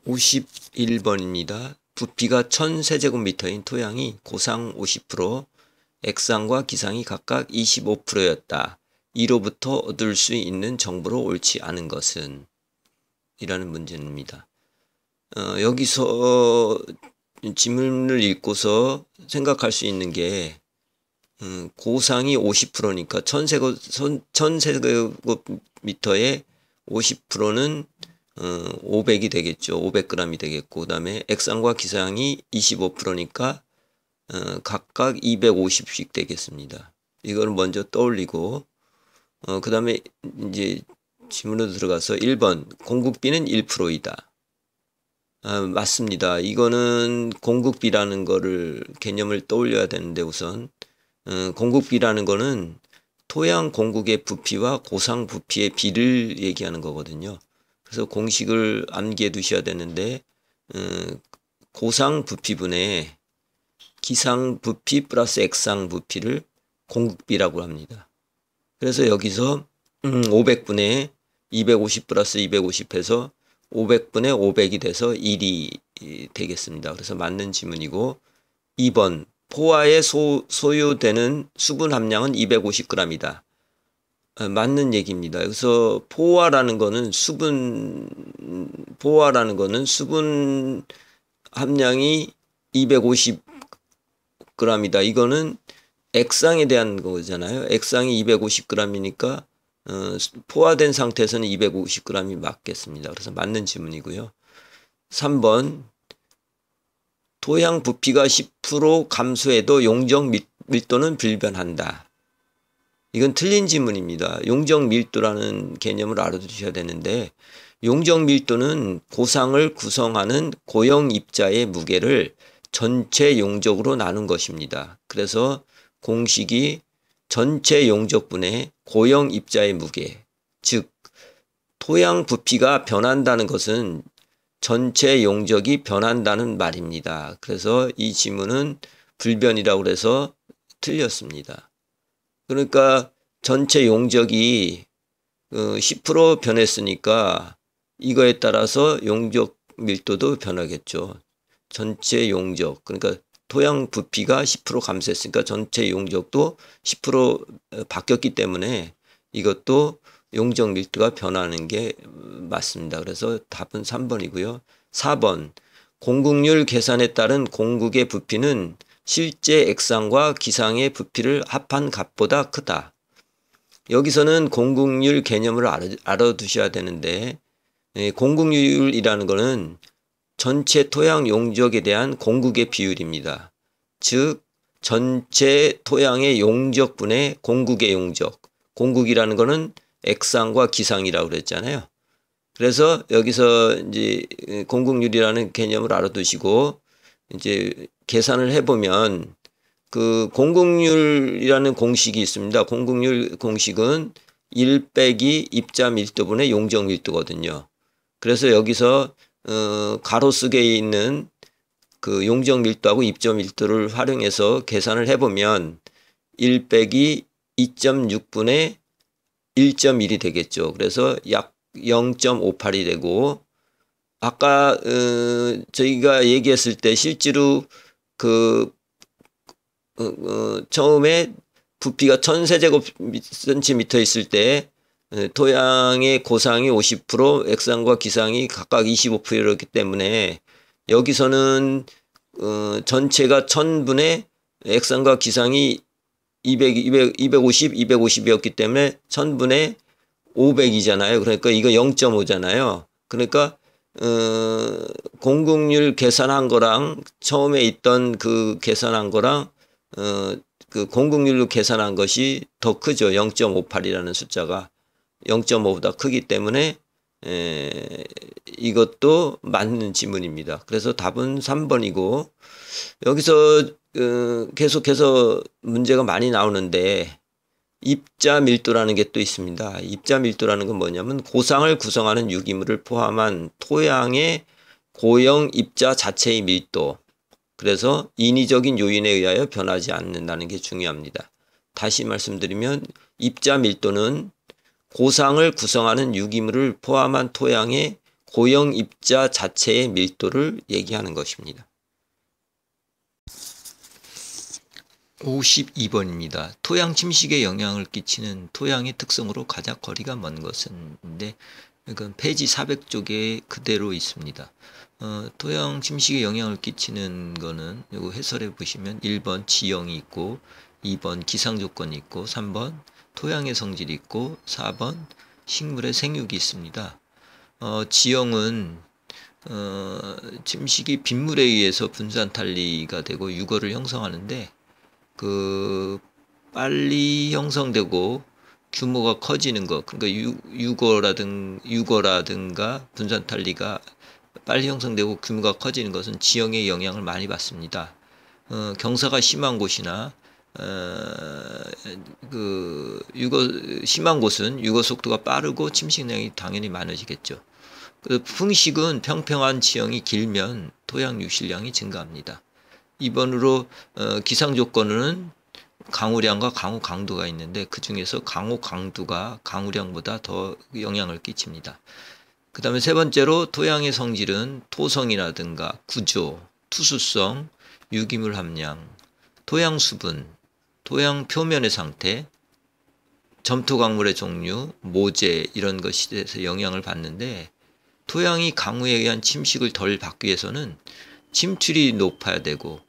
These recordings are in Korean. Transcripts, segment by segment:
51번입니다. 부피가 1000세제곱미터인 토양이 고상 50%, 액상과 기상이 각각 25%였다. 이로부터 얻을 수 있는 정보로 옳지 않은 것은? 이라는 문제입니다. 여기서 지문을 읽고서 생각할 수 있는 게 고상이 50%니까 1000세제곱미터의 50%는 500이 되겠죠. 500g이 되겠고, 그 다음에 액상과 기상이 25%니까 각각 250씩 되겠습니다. 이걸 먼저 떠올리고, 그 다음에 이제 지문으로 들어가서 1번 공급비는 1%이다. 맞습니다. 이거는 공급비라는 거를 개념을 떠올려야 되는데, 우선 공급비라는 거는 토양 공급의 부피와 고상 부피의 비를 얘기하는 거거든요. 그래서 공식을 암기해 두셔야 되는데, 고상 부피분의 기상 부피 플러스 액상 부피를 공급비라고 합니다. 그래서 여기서 500분의 250 플러스 250 해서 500분의 500이 돼서 1이 되겠습니다. 그래서 맞는 지문이고, 2번 포화에 소요되는 수분 함량은 250g이다. 맞는 얘기입니다. 여기서 포화라는 거는 수분 함량이 250g이다. 이거는 액상에 대한 거잖아요. 액상이 250g이니까 포화된 상태에서는 250g이 맞겠습니다. 그래서 맞는 지문이고요. 3번 토양 부피가 10% 감소해도 용적 밀도는 불변한다. 이건 틀린 지문입니다. 용적 밀도라는 개념을 알아두셔야 되는데, 용적 밀도는 고상을 구성하는 고형 입자의 무게를 전체 용적으로 나눈 것입니다. 그래서 공식이 전체 용적분의 고형 입자의 무게, 즉 토양 부피가 변한다는 것은 전체 용적이 변한다는 말입니다. 그래서 이 지문은 불변이라고 해서 틀렸습니다. 그러니까 전체 용적이 10% 변했으니까 이거에 따라서 용적 밀도도 변하겠죠. 전체 용적, 그러니까 토양 부피가 10% 감소했으니까 전체 용적도 10% 바뀌었기 때문에 이것도 용적 밀도가 변하는 게 맞습니다. 그래서 답은 3번이고요. 4번 공급률 계산에 따른 공급의 부피는 실제 액상과 기상의 부피를 합한 값보다 크다. 여기서는 공급률 개념을 알아두셔야 되는데, 공급률이라는 것은 전체 토양 용적에 대한 공급의 비율입니다. 즉 전체 토양의 용적분의 공급의 용적, 공급이라는 것은 액상과 기상이라고 그랬잖아요. 그래서 여기서 이제 공급률이라는 개념을 알아두시고 이제 계산을 해보면 그 공급률이라는 공식이 있습니다. 공급률 공식은 1 빼기 입자 밀도분의 용적 밀도거든요. 그래서 여기서 가로수에 있는 그 용적 밀도하고 입자 밀도를 활용해서 계산을 해보면 1 빼기 2.6분의 1.1이 되겠죠. 그래서 약 0.58이 되고, 아까 저희가 얘기했을 때 실제로 처음에 부피가 1000세제곱센티미터 있을 때 토양의 고상이 50%, 액상과 기상이 각각 25%였기 때문에 여기서는 전체가 1000분의 액상과 기상이 250, 250이었기 때문에 1000분의 500이잖아요. 그러니까 이거 0.5잖아요. 그러니까 공급률 계산한 거랑 처음에 있던 그 계산한 거랑 그 공급률로 계산한 것이 더 크죠. 0.58이라는 숫자가 0.5보다 크기 때문에 이것도 맞는 지문입니다. 그래서 답은 3번이고, 여기서 계속해서 문제가 많이 나오는데 입자 밀도라는 게 또 있습니다. 입자 밀도라는 건 뭐냐면 고상을 구성하는 유기물을 포함한 토양의 고형 입자 자체의 밀도, 그래서 인위적인 요인에 의하여 변하지 않는다는 게 중요합니다. 다시 말씀드리면 입자 밀도는 고상을 구성하는 유기물을 포함한 토양의 고형 입자 자체의 밀도를 얘기하는 것입니다. 52번입니다. 토양 침식에 영향을 끼치는 토양의 특성으로 가장 거리가 먼 것인데 이건 페이지 400쪽에 그대로 있습니다. 토양 침식에 영향을 끼치는 거는 요거 해설해 보시면 1번 지형이 있고 2번 기상 조건이 있고 3번 토양의 성질이 있고 4번 식물의 생육이 있습니다. 지형은 침식이 빗물에 의해서 분산 탈리가 되고 유거를 형성하는데 그 빨리 형성되고 규모가 커지는 것, 그러니까 유거라든가 분산 탈리가 빨리 형성되고 규모가 커지는 것은 지형의 영향을 많이 받습니다. 경사가 심한 곳이나 심한 곳은 유거 속도가 빠르고 침식량이 당연히 많아지겠죠. 풍식은 평평한 지형이 길면 토양 유실량이 증가합니다. 2번으로 기상 조건은 강우량과 강우 강도가 있는데 그 중에서 강우 강도가 강우량보다 더 영향을 끼칩니다. 그 다음에 세 번째로 토양의 성질은 토성이라든가 구조, 투수성, 유기물 함량, 토양 수분, 토양 표면의 상태, 점토 강물의 종류, 모재 이런 것에 대해서 영향을 받는데 토양이 강우에 의한 침식을 덜 받기 위해서는 침출이 높아야 되고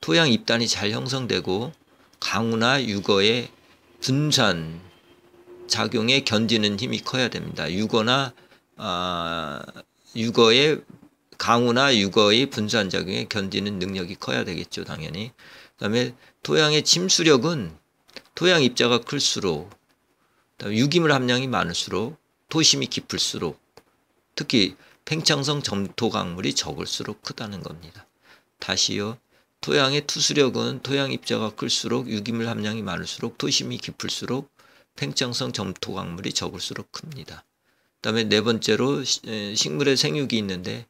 토양 입단이 잘 형성되고 강우나 유거의 분산 작용에 견디는 힘이 커야 됩니다. 강우나 유거의 분산 작용에 견디는 능력이 커야 되겠죠, 당연히. 그다음에 토양의 침수력은 토양 입자가 클수록, 그다음에 유기물 함량이 많을수록, 토심이 깊을수록, 특히 팽창성 점토 강물이 적을수록 크다는 겁니다. 다시요. 토양의 투수력은 토양 입자가 클수록 유기물 함량이 많을수록 토심이 깊을수록 팽창성 점토 강물이 적을수록 큽니다. 그 다음에 네 번째로 식물의 생육이 있는데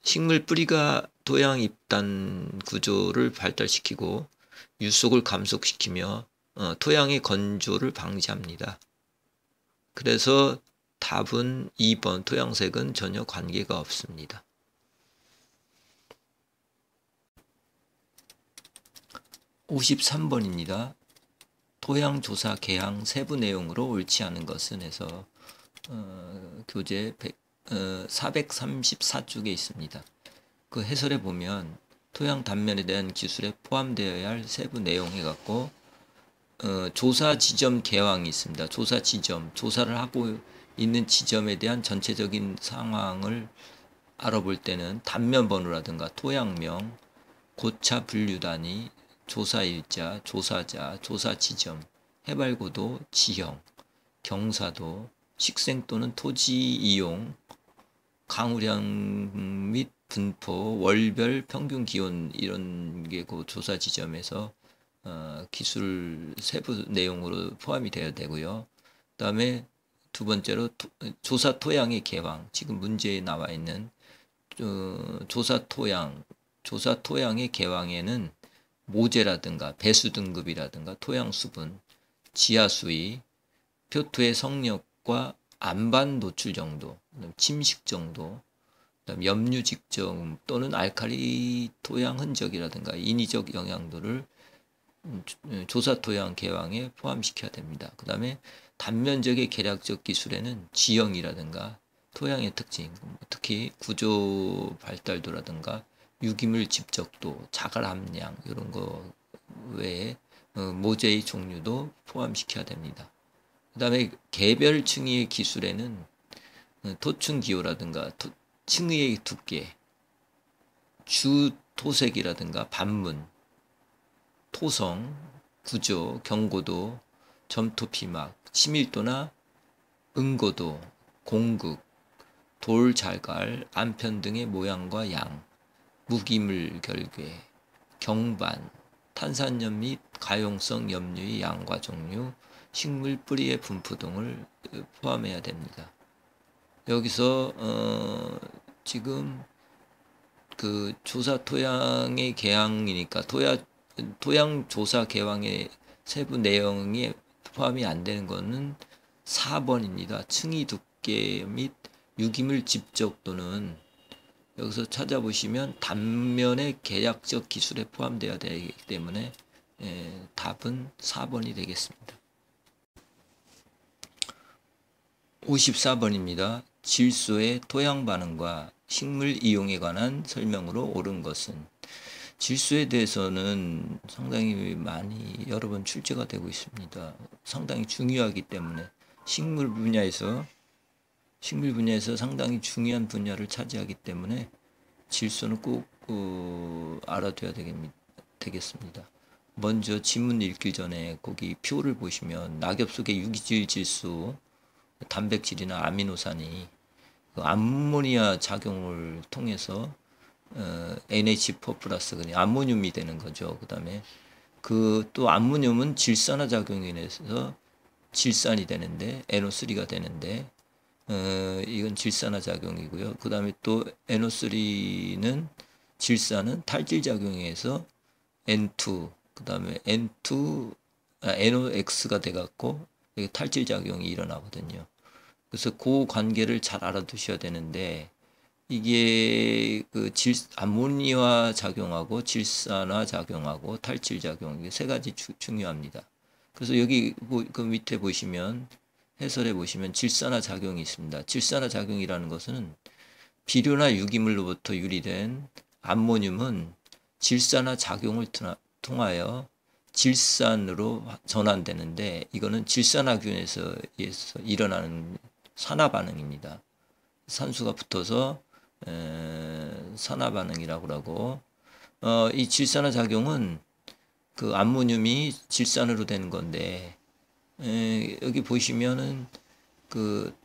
식물 뿌리가 토양 입단 구조를 발달시키고 유속을 감속시키며 토양의 건조를 방지합니다. 그래서 답은 2번 토양색은 전혀 관계가 없습니다. 53번입니다. 토양조사 개항 세부 내용으로 옳지 않은 것은 해서 교재 434쪽에 있습니다. 그 해설에 보면 토양 단면에 대한 기술에 포함되어야 할 세부 내용 해갖고 조사 지점 개항이 있습니다. 조사 지점, 조사를 하고 있는 지점에 대한 전체적인 상황을 알아볼 때는 단면 번호라든가 토양명, 고차 분류 단위, 조사 일자, 조사자, 조사 지점, 해발고도, 지형, 경사도, 식생 또는 토지 이용, 강우량 및 분포, 월별 평균 기온 이런 게 그 조사 지점에서 기술 세부 내용으로 포함이 되어야 되고요. 그다음에 두 번째로 조사 토양의 개황, 지금 문제에 나와 있는 조사 토양의 개황에는 모재라든가 배수 등급이라든가 토양 수분, 지하 수위, 표토의 성력과 안반 노출 정도, 침식 정도, 그다음 염류 직정 또는 알칼리 토양 흔적이라든가 인위적 영향도를 조사 토양 개황에 포함시켜야 됩니다. 그다음에 단면적의 계략적 기술에는 지형이라든가 토양의 특징, 특히 구조 발달도라든가 유기물 집적도, 자갈 함량 이런 거 외에 모재의 종류도 포함시켜야 됩니다. 그 다음에 개별 층위의 기술에는 토층 기호라든가 층위의 두께, 주 토색이라든가 반문, 토성, 구조, 경고도, 점토 피막, 치밀도나 응고도, 공극, 돌 잘갈, 안편 등의 모양과 양, 무기물 결괴, 경반, 탄산염 및 가용성 염류의 양과 종류, 식물 뿌리의 분포 등을 포함해야 됩니다. 여기서 지금 그 조사 토양의 개항이니까 토양 조사 개항의 세부 내용이 포함이 안 되는 것은 4번입니다. 층위 두께 및 유기물 집적 또는 여기서 찾아보시면 단면의 계약적 기술에 포함되어야 되기 때문에 답은 4번이 되겠습니다. 54번입니다. 질소의 토양 반응과 식물 이용에 관한 설명으로 옳은 것은? 질소에 대해서는 상당히 많이 여러 번 출제가 되고 있습니다. 상당히 중요하기 때문에 식물 분야에서 상당히 중요한 분야를 차지하기 때문에 질소는 꼭 알아둬야 되겠습니다. 먼저 지문 읽기 전에 거기 표를 보시면 낙엽 속의 유기질 질소, 단백질이나 아미노산이 그 암모니아 작용을 통해서 NH4 플러스 암모늄이 되는 거죠. 그 다음에 그 또 암모늄은 질산화 작용에 인해서 질산이 되는데 NO3가 되는데 이건 질산화 작용이고요. 그 다음에 또 NO3는 질산은 탈질 작용에 의해서 N2 그 다음에 NOX가 돼갖고 탈질 작용이 일어나거든요. 그래서 그 관계를 잘 알아두셔야 되는데 이게 그 암모니아 작용하고 질산화 작용하고 탈질 작용 이게 세 가지 중요합니다. 그래서 여기 그 밑에 보시면 해설해 보시면 질산화 작용이 있습니다. 질산화 작용이라는 것은 비료나 유기물로부터 유리된 암모늄은 질산화 작용을 통하여 질산으로 전환되는데 이거는 질산화균에서 일어나는 산화 반응입니다. 산수가 붙어서 산화 반응이라고 하고 이 질산화 작용은 그 암모늄이 질산으로 되는 건데 여기 보시면은 그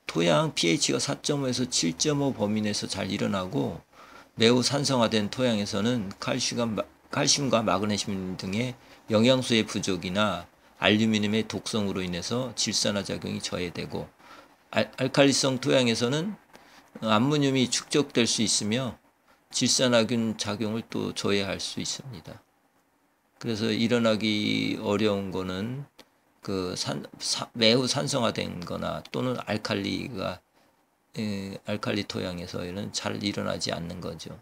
토양 pH가 4.5에서 7.5 범위 내에서 잘 일어나고 매우 산성화된 토양에서는 칼슘과 마그네슘 등의 영양소의 부족이나 알루미늄의 독성으로 인해서 질산화 작용이 저해되고 알칼리성 토양에서는 암모늄이 축적될 수 있으며 질산화균 작용을 또 저해할 수 있습니다. 그래서 일어나기 어려운 거는 그 매우 산성화된 거나 또는 알칼리 토양에서는 잘 일어나지 않는 거죠.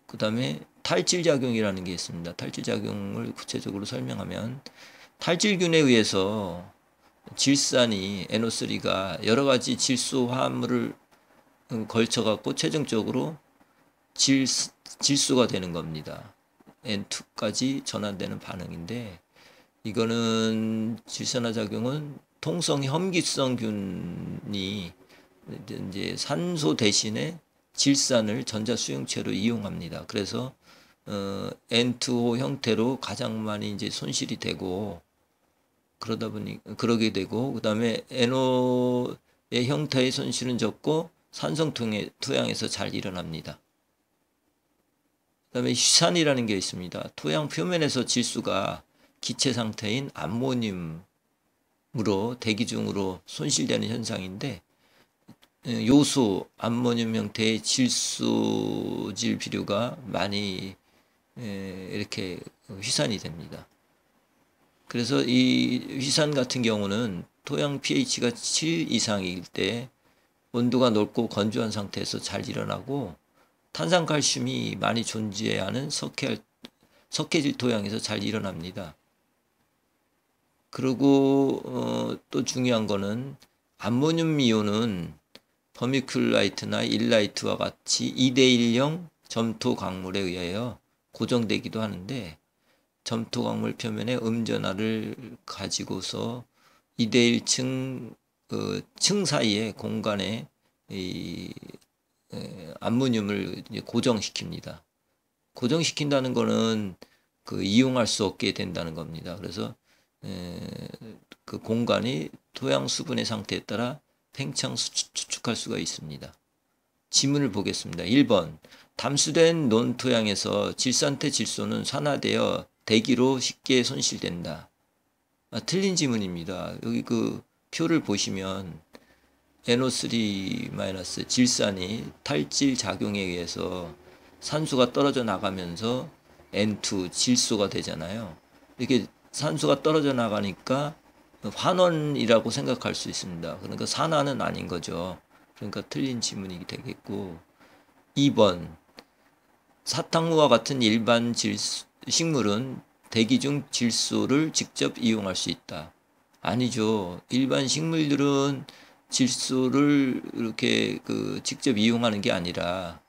그 다음에 탈질작용이라는 게 있습니다. 탈질작용을 구체적으로 설명하면 탈질균에 의해서 질산이 NO3가 여러 가지 질소 화합물을 걸쳐갖고 최종적으로 질소가 되는 겁니다. N2까지 전환되는 반응인데 이거는 질산화 작용은 통성 혐기성균이 이제 산소 대신에 질산을 전자 수용체로 이용합니다. 그래서 N2O 형태로 가장 많이 이제 손실이 되고 그러게 되고 그다음에 NO의 형태의 손실은 적고 산성 토양에서 잘 일어납니다. 그다음에 휴산이라는 게 있습니다. 토양 표면에서 질소가 기체 상태인 암모늄으로 대기 중으로 손실되는 현상인데 요소 암모늄 형태의 질소질 비료가 많이 이렇게 휘산이 됩니다. 그래서 이 휘산 같은 경우는 토양 pH가 7 이상일 때 온도가 높고 건조한 상태에서 잘 일어나고 탄산칼슘이 많이 존재하는 석회질 토양에서 잘 일어납니다. 그리고 또 중요한 거는 암모늄 이온은 버미큘라이트나 일라이트와 같이 2대1형 점토 광물에 의하여 고정되기도 하는데 점토 광물 표면에 음전하를 가지고서 2대1 층 사이의 공간에 이 암모늄을 고정시킵니다. 고정시킨다는 거는 그 이용할 수 없게 된다는 겁니다. 그래서 그 공간이 토양 수분의 상태에 따라 팽창 수축할 수가 있습니다. 지문을 보겠습니다. 1번 담수된 논토양에서 질산태 질소는 산화되어 대기로 쉽게 손실된다. 틀린 지문입니다. 여기 그 표를 보시면 NO3- 질산이 탈질 작용에 의해서 산소가 떨어져 나가면서 N2 질소가 되잖아요. 이렇게 산소가 떨어져 나가니까 환원이라고 생각할 수 있습니다. 그러니까 산화는 아닌 거죠. 그러니까 틀린 지문이 되겠고 2번 사탕무와 같은 일반 식물은 대기 중 질소를 직접 이용할 수 있다. 아니죠. 일반 식물들은 질소를 이렇게 직접 이용하는 게 아니라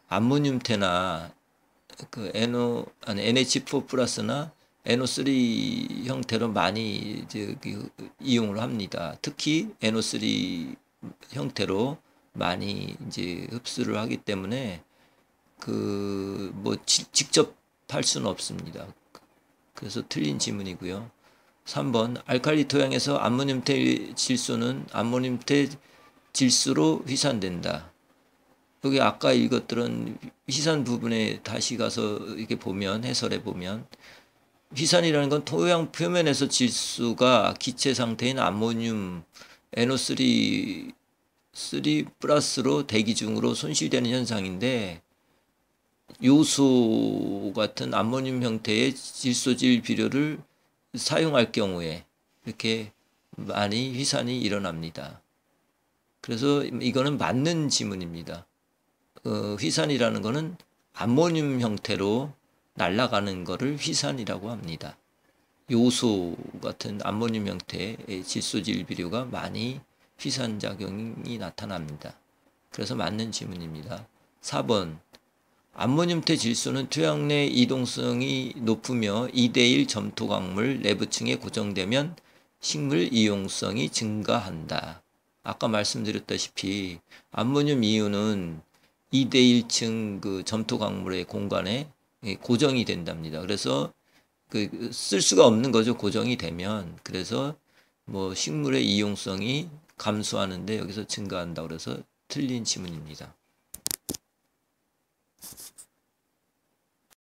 암모늄태나 NH4 플러스나 NO3 형태로 많이 이용을 합니다. 특히 NO3 형태로 많이 이제 흡수를 하기 때문에 직접 할 수는 없습니다. 그래서 틀린 지문이고요. 3번 알칼리 토양에서 암모늄태 질소는 암모늄태 질소로 휘산된다. 여기 아까 읽었던 휘산 부분에 다시 가서 이렇게 보면 해설해 보면 휘산이라는 건 토양 표면에서 질소가 기체 상태인 암모늄 NO3 플러스로 대기 중으로 손실되는 현상인데 요소 같은 암모늄 형태의 질소질 비료를 사용할 경우에 이렇게 많이 휘산이 일어납니다. 그래서 이거는 맞는 지문입니다. 휘산이라는 거는 암모늄 형태로 날아가는 거를 휘산이라고 합니다. 요소 같은 암모늄 형태의 질소질 비료가 많이 휘산 작용이 나타납니다. 그래서 맞는 지문입니다. 4번 암모늄태 질소는 토양 내 이동성이 높으며 2대1 점토광물 내부층에 고정되면 식물 이용성이 증가한다. 아까 말씀드렸다시피 암모늄 이온은 2대1층 점토광물의 공간에 고정이 된답니다. 그래서 쓸 수가 없는 거죠. 고정이 되면. 그래서 식물의 이용성이 감소하는데 여기서 증가한다. 그래서 틀린 지문입니다.